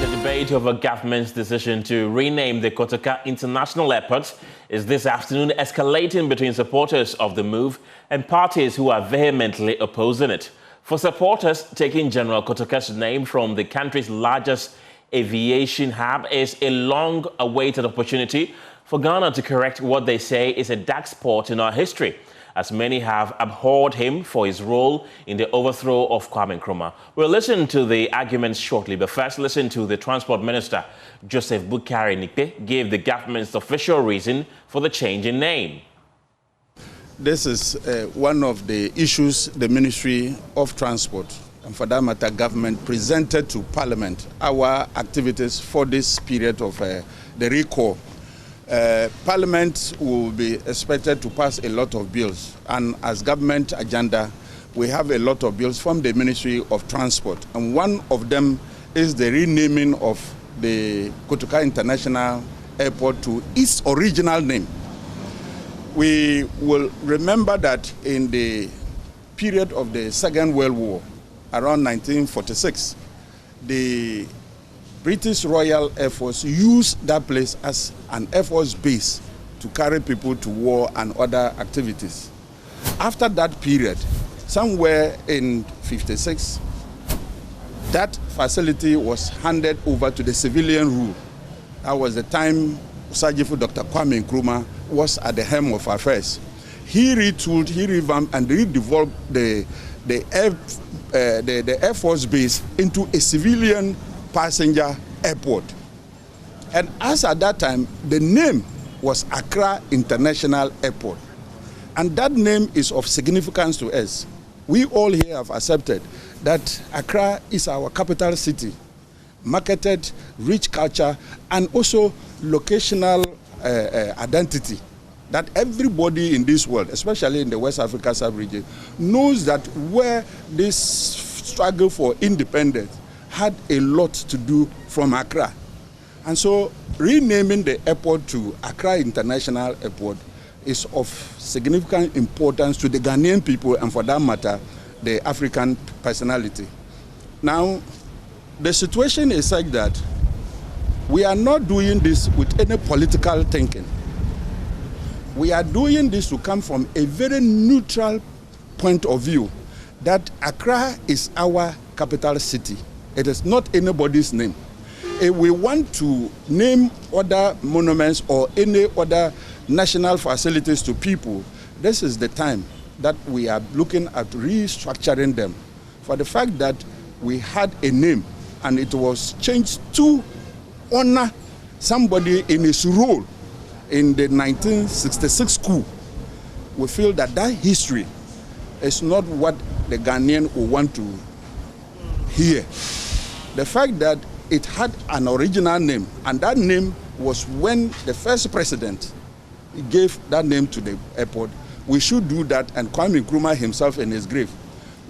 The debate over government's decision to rename the Kotoka International Airport is this afternoon escalating between supporters of the move and parties who are vehemently opposing it. For supporters, taking General Kotoka's name from the country's largest aviation hub is a long-awaited opportunity for Ghana to correct what they say is a dark spot in our history, as many have abhorred him for his role in the overthrow of Kwame Nkrumah. We'll listen to the arguments shortly, but first listen to the Transport Minister, Joseph Boakai-Nikpe, give the government's official reason for the change in name. This is one of the issues the Ministry of Transport, and for that matter, government presented to Parliament, our activities for this period of the recall. Parliament will be expected to pass a lot of bills, and as government agenda, we have a lot of bills from the Ministry of Transport, and one of them is the renaming of the Kotoka International Airport to its original name. We will remember that in the period of the Second World War, around 1946, the British Royal Air Force used that place as an Air Force base to carry people to war and other activities. After that period, somewhere in 56, that facility was handed over to the civilian rule. That was the time Sergeant Dr. Kwame Nkrumah was at the helm of affairs. He retooled, he revamped, and redeveloped the Air Force base into a civilian passenger airport. And as at that time, the name was Accra International Airport. And that name is of significance to us. We all here have accepted that Accra is our capital city, marketed, rich culture, and also locational identity that everybody in this world, especially in the West Africa sub-region, knows that where this struggle for independence had a lot to do from Accra. And so renaming the airport to Accra International Airport is of significant importance to the Ghanaian people and, for that matter, the African personality. Now, the situation is such that we are not doing this with any political thinking. We are doing this to come from a very neutral point of view that Accra is our capital city. It is not anybody's name. If we want to name other monuments or any other national facilities to people, this is the time that we are looking at restructuring them. For the fact that we had a name and it was changed to honor somebody in his role in the 1966 coup, we feel that that history is not what the Ghanaian will want to hear. The fact that it had an original name, and that name was when the first president gave that name to the airport, we should do that, and Kwame Nkrumah himself in his grave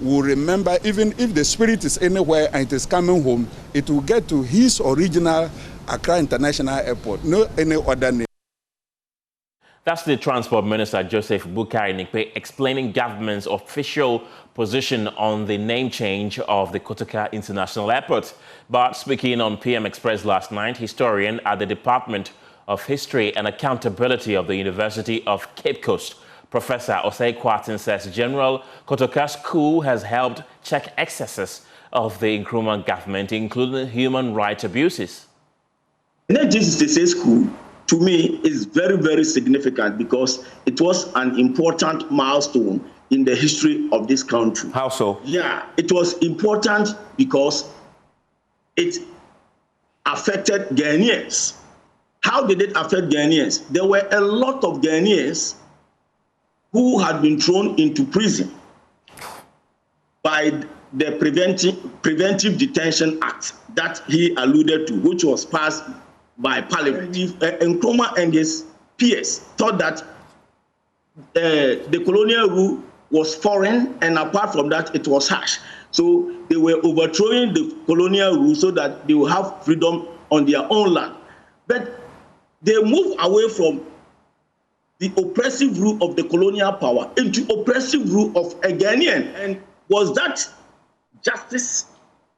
will remember, even if the spirit is anywhere and it is coming home, it will get to his original Accra International Airport, no any other name. That's the Transport Minister, Joseph Boakai-Nikpe, explaining government's official position on the name change of the Kotoka International Airport. But speaking on PM Express last night, historian at the Department of History and Accountability of the University of Cape Coast, Professor Osei Kwarteng, says General Kotoka's coup has helped check excesses of the Nkrumah government, including human rights abuses. The 1966 coup, to me, is very, very significant because it was an important milestone in the history of this country. How so? Yeah, it was important because it affected Ghanaians. How did it affect Ghanaians? There were a lot of Ghanaians who had been thrown into prison by the Preventive Detention Act that he alluded to, which was passed by Parliament. Nkrumah and his peers thought that the colonial rule was foreign, and apart from that, it was harsh. So they were overthrowing the colonial rule so that they will have freedom on their own land. But they moved away from the oppressive rule of the colonial power into oppressive rule of a Ghanaian. And was that justice?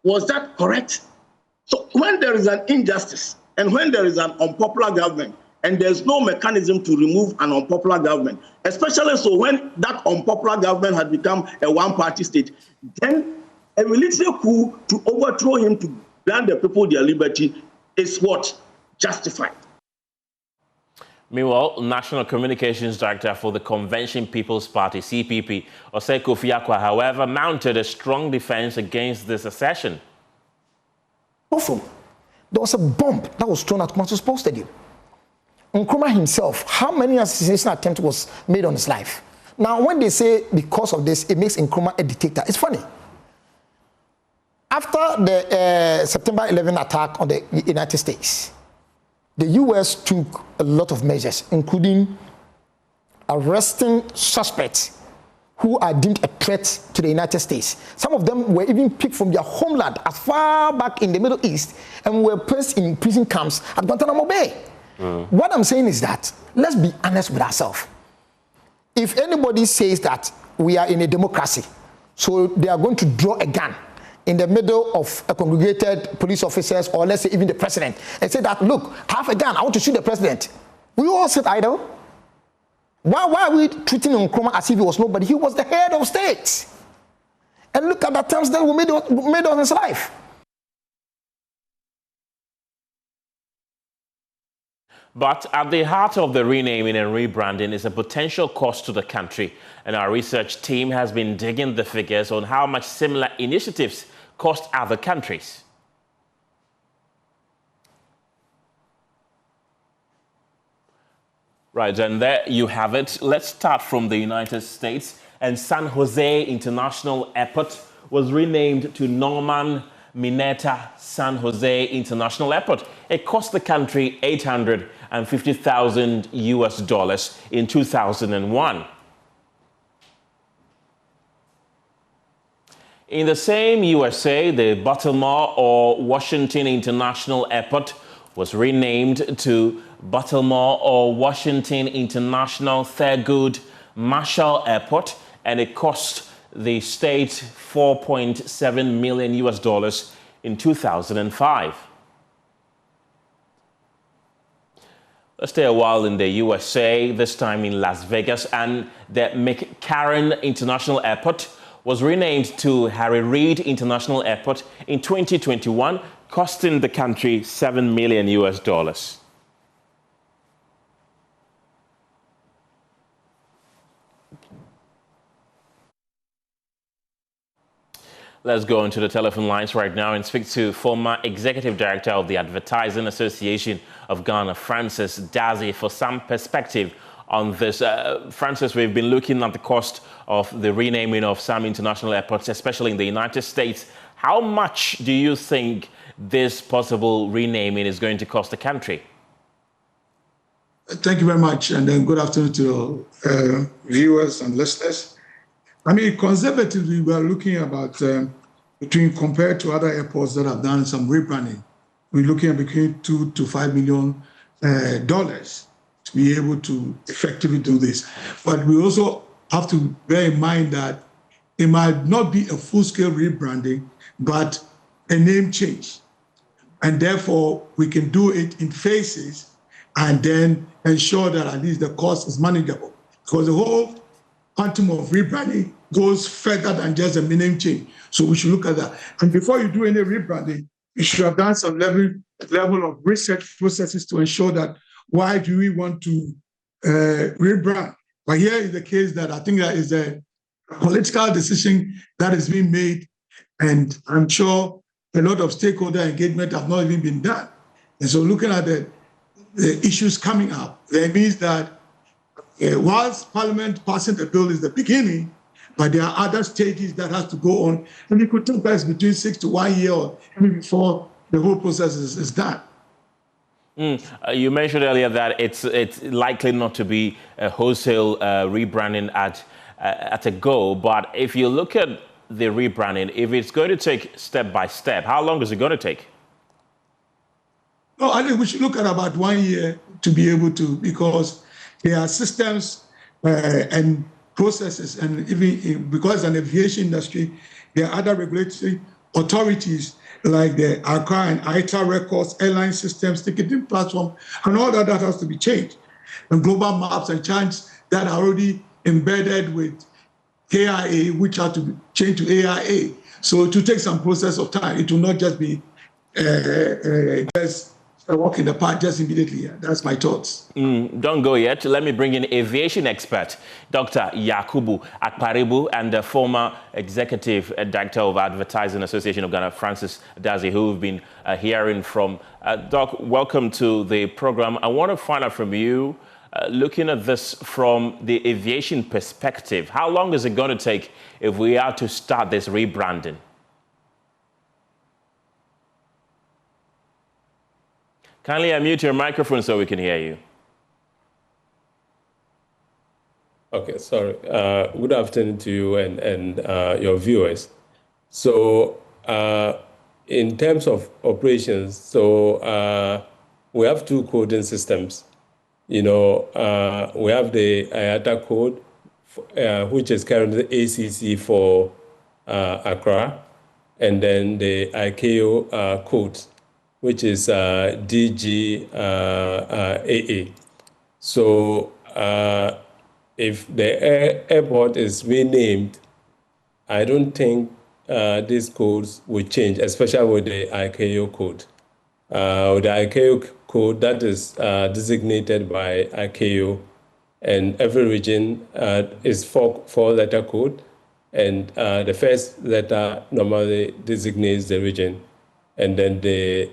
Was that correct? So when there is an injustice and when there is an unpopular government and there's no mechanism to remove an unpopular government, especially so when that unpopular government had become a one-party state, then a military coup to overthrow him to grant the people their liberty is what? Justified. Meanwhile, National Communications Director for the Convention People's Party, CPP, Osei Kofi Akwa, however, mounted a strong defense against this accession. Awful. There was a bomb that was thrown at Kumasi Sports Stadium. Nkrumah himself, how many assassination attempts was made on his life? Now, when they say because of this, it makes Nkrumah a dictator, it's funny. After the September 11 attack on the United States, the U.S. took a lot of measures, including arresting suspects who are deemed a threat to the United States. Some of them were even picked from their homeland as far back in the Middle East and were placed in prison camps at Guantanamo Bay. What I'm saying is that, let's be honest with ourselves. If anybody says that we are in a democracy, so they are going to draw a gun in the middle of a congregated police officers, or let's say even the president, and say that, look, I have a gun, I want to shoot the president. We all sit idle. Why are we treating Nkrumah as if he was nobody? He was the head of state. And look at the terms that were made on his life. But at the heart of the renaming and rebranding is a potential cost to the country. And our research team has been digging the figures on how much similar initiatives cost other countries. Right, and there you have it. Let's start from the United States. And San Jose International Airport was renamed to Norman Mineta San Jose International Airport. It cost the country $850,000 US in 2001. In the same USA, the Baltimore or Washington International Airport was renamed to Baltimore or Washington International Thurgood Marshall Airport, and it cost the state $4.7 million US in 2005. Let's stay a while in the USA, this time in Las Vegas, and the McCarran International Airport was renamed to Harry Reid International Airport in 2021, costing the country $7 million US. Let's go into the telephone lines right now and speak to former Executive Director of the Advertising Association of Ghana, Francis Dazi, for some perspective on this. Francis, we've been looking at the cost of the renaming of some international airports, especially in the United States. How much do you think this possible renaming is going to cost the country? Thank you very much, and good afternoon to viewers and listeners. I mean, conservatively, we are looking about compared to other airports that have done some rebranding, we're looking at between $2 to $5 million to be able to effectively do this. But we also have to bear in mind that it might not be a full-scale rebranding, but a name change. And therefore, we can do it in phases and then ensure that at least the cost is manageable. Because the whole quantum of rebranding goes further than just a name change. So we should look at that. And before you do any rebranding, you should have done some level of research processes to ensure that why do we want to rebrand. But here is the case that I think that is a political decision that is being made, and I'm sure a lot of stakeholder engagement have not even been done. And so looking at the issues coming up, that means that whilst Parliament passing the bill is the beginning, but there are other stages that has to go on, and it could take place between 6 to 1 year or even before the whole process is done. You mentioned earlier that it's likely not to be a wholesale rebranding at a go, but if you look at the rebranding, if it's going to take step by step, how long is it going to take? No, I think we should look at about 1 year to be able to, because there are systems and processes, and even because it's an aviation industry, there are other regulatory authorities like the Accra and ITA records, airline systems, ticketing platform, and all that has to be changed. And global maps and charts that are already embedded with KIA, which are to be changed to AIA. So to take some process of time. It will not just be just a walk in the park just immediately. Yeah, that's my thoughts. Don't go yet. Let me bring in aviation expert, Dr. Yakubu Akparibu, and the former executive director of Advertising Association of Ghana, Francis Dazi, who we've been hearing from. Doc, welcome to the program. I want to find out from you, looking at this from the aviation perspective, how long is it going to take if we are to start this rebranding? Kindly unmute your microphone so we can hear you. Okay, sorry. Good afternoon to you and your viewers. So in terms of operations, so we have two coding systems. You know, we have the IATA code, which is currently ACC for Accra, and then the ICAO code, which is DGAA. So if the airport is renamed, I don't think these codes will change, especially with the ICAO code. With the ICAO code, that is designated by ICAO, and every region is four-letter code, and the first letter normally designates the region, and then the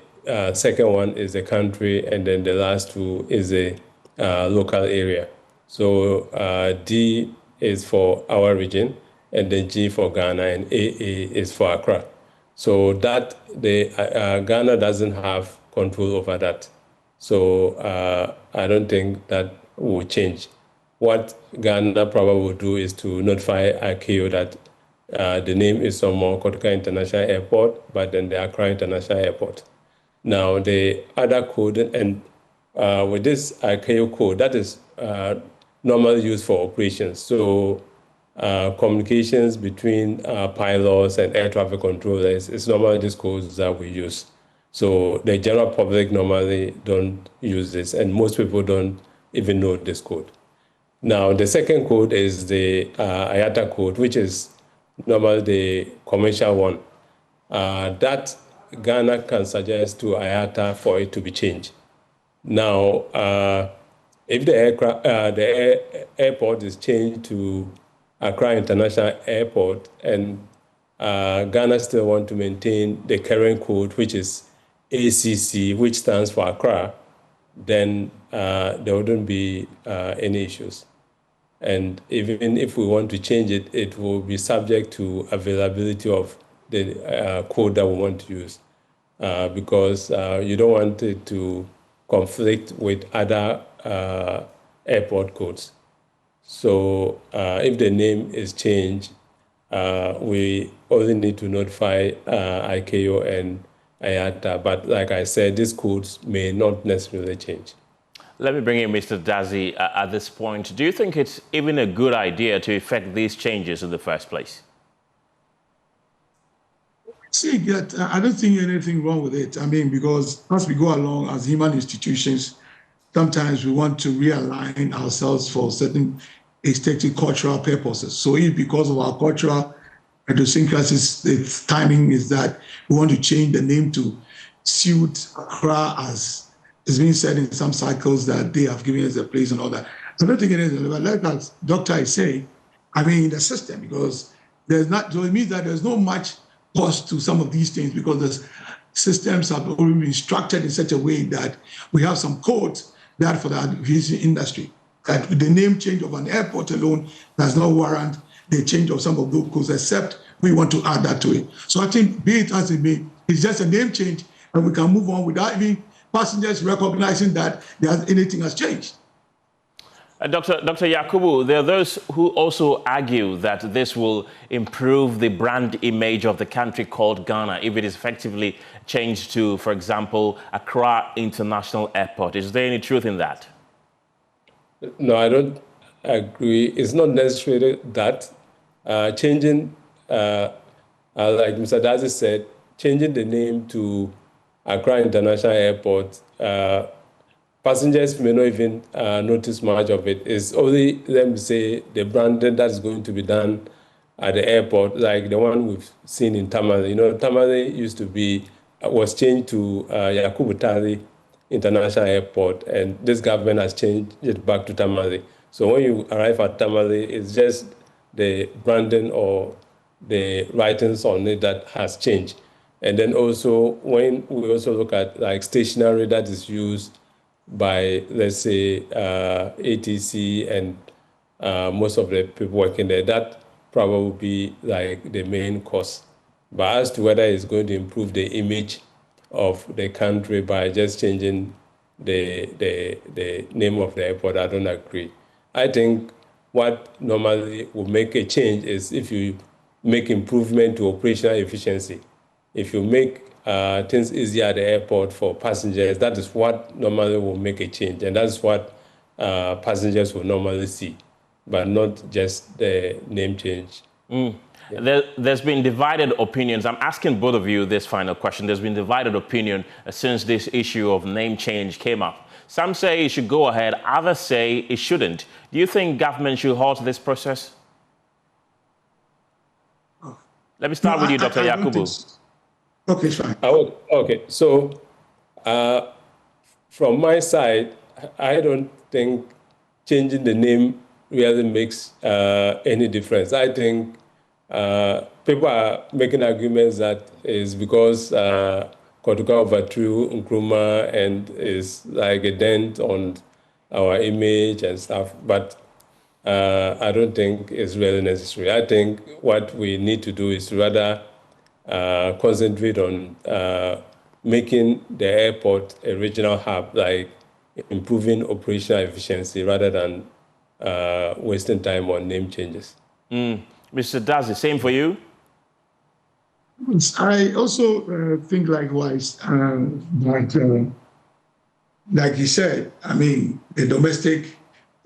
second one is the country, and then the last two is the local area. So D is for our region, and then G for Ghana, and AA is for Accra. So that Ghana doesn't have control over that. So I don't think that will change. What Ghana probably will do is to notify ICAO that the name is no more Kotoka International Airport, but then the Accra International Airport. Now, the other code, and with this ICAO code, that is normally used for operations. So communications between pilots and air traffic controllers is normally these codes that we use. So the general public normally don't use this, and most people don't even know this code. Now, the second code is the IATA code, which is normally the commercial one. That Ghana can suggest to IATA for it to be changed. Now, if the airport is changed to Accra International Airport, and Ghana still want to maintain the current code, which is ACC, which stands for Accra, then there wouldn't be any issues. And even if we want to change it, it will be subject to availability of the code that we want to use, because you don't want it to conflict with other airport codes. So if the name is changed, we only need to notify ICAO and IATA. But like I said, these codes may not necessarily change. Let me bring in Mr. Dazi at this point. Do you think it's even a good idea to effect these changes in the first place? See, I don't think anything wrong with it. I mean, because as we go along as human institutions, sometimes we want to realign ourselves for certain aesthetic cultural purposes. So if because of our cultural idiosyncrasies, the timing is that we want to change the name to suit Accra, as it's been said in some cycles that they have given us a place and all that. I don't think it is, but like that doctor is saying, I mean, in the system, because there's not, so it means that there's no much cost to some of these things, because the systems have already been structured in such a way that we have some codes that for the aviation industry, that the name change of an airport alone does not warrant the change of some of those codes, except we want to add that to it. So I think, be it as it may, it's just a name change, and we can move on without even passengers recognizing that anything has changed. Dr. Yakubu, there are those who also argue that this will improve the brand image of the country called Ghana if it is effectively changed to, for example, Accra International Airport. Is there any truth in that? No, I don't agree. It's not necessarily that. Changing, like Mr. Dazi said, changing the name to Accra International Airport, passengers may not even notice much of it. It's only, let me say, the branding that's going to be done at the airport, like the one we've seen in Tamale. You know, Tamale used to be, was changed to Yakubu International Airport, and this government has changed it back to Tamale. So when you arrive at Tamale, it's just the branding or the writings on it that has changed. And then also, when we also look at like stationery that is used by, let's say, ATC and most of the people working there, that probably will be like the main cause. But as to whether it's going to improve the image of the country by just changing the name of the airport, I don't agree. I think what normally will make a change is if you make improvement to operational efficiency. If you make things easier at the airport for passengers, that is what normally will make a change. And that's what passengers will normally see, but not just the name change. Yeah. There's been divided opinions. I'm asking both of you this final question. There's been divided opinion since this issue of name change came up. Some say it should go ahead, others say it shouldn't. Do you think government should halt this process? Let me start with you, Dr. Yakubu. Okay, fine. Okay, so from my side, I don't think changing the name really makes any difference. I think people are making arguments that is because Kotoka overthrew Nkrumah and is like a dent on our image and stuff, but I don't think it's really necessary. I think what we need to do is rather concentrate on making the airport a regional hub, like improving operational efficiency rather than wasting time on name changes. Mr. Dazi, same for you? I also think likewise that, like you said, I mean, the domestic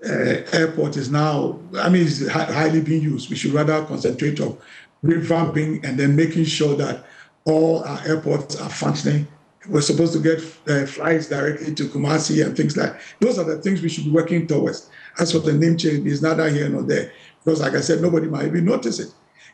airport is now, I mean, it's highly being used. We should rather concentrate on revamping and then making sure that all our airports are functioning. We're supposed to get flights directly to Kumasi and things like that. Those are the things we should be working towards. As for the name change, it's neither here nor there. Because like I said, nobody might even notice it.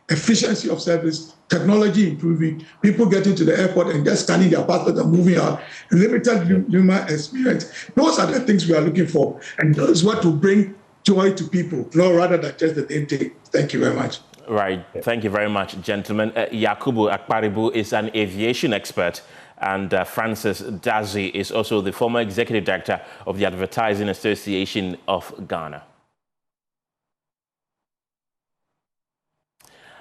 Efficiency of service, technology improving, people getting to the airport and just scanning their passport and moving out, limited human experience. Those are the things we are looking for. And that is what will bring joy to people, no, rather than just the name change. Thank you very much. Right. Thank you very much, gentlemen. Yakubu Akparibu is an aviation expert, and Francis Dazi is also the former executive director of the Advertising Association of Ghana.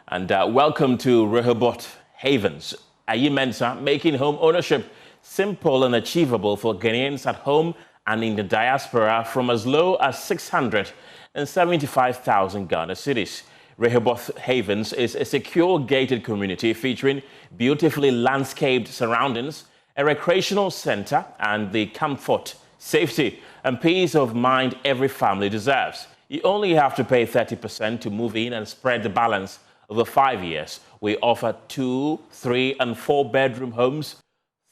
And welcome to Rehoboth Havens. Ayi Mensah, making home ownership simple and achievable for Ghanaians at home and in the diaspora from as low as 675,000 Ghana cedis. Rehoboth Havens is a secure gated community featuring beautifully landscaped surroundings, a recreational center, and the comfort, safety, and peace of mind every family deserves. You only have to pay 30% to move in and spread the balance over 5 years. We offer 2, 3, and 4 bedroom homes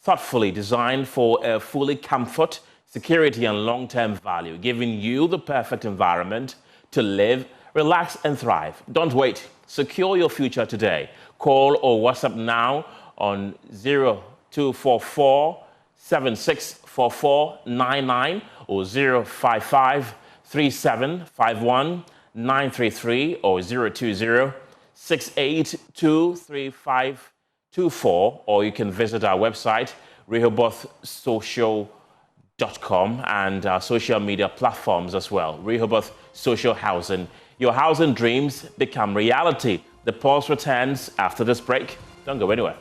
thoughtfully designed for a fully comfort, security, and long-term value, giving you the perfect environment to live, relax, and thrive. Don't wait. Secure your future today. Call or WhatsApp now on 0244 764499 or 055 3751 933 or 020 6823524, or you can visit our website, rehobothsocial.com, and our social media platforms as well. Rehoboth Social Housing. Your housing dreams become reality. The pulse returns after this break. Don't go anywhere.